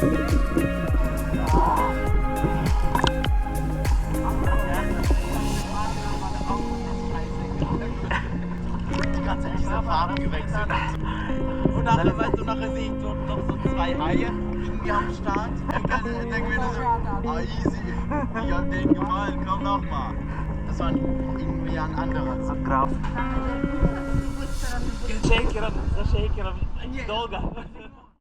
Die ganze Zeit diese Farben gewechselt. Und nachher, weißt du, nachher sehe ich dort noch so 2 Haie irgendwie am Start. Und dann denken wir so, ah easy, ich hab den gemalt, komm nochmal. Das war irgendwie ein anderer. So grau. Shaker, dolga.